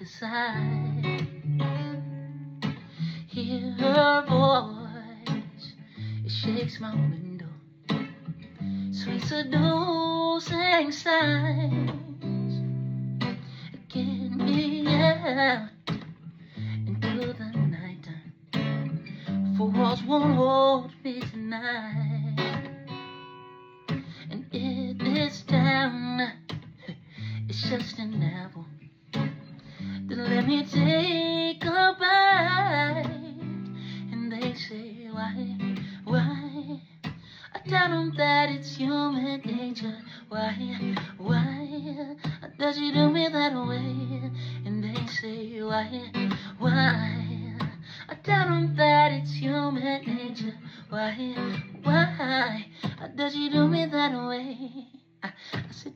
inside. Hear her voice, it shakes my window. Sweet seducing signs, get me out into the nighttime. Four walls won't hold me tonight. And in this town, it's just an apple. Then let me take a bite. And they say, why? I tell them that it's human nature. Why does you do me that way? And they say, why? I tell them that it's human nature. Why does you do me that way? I said,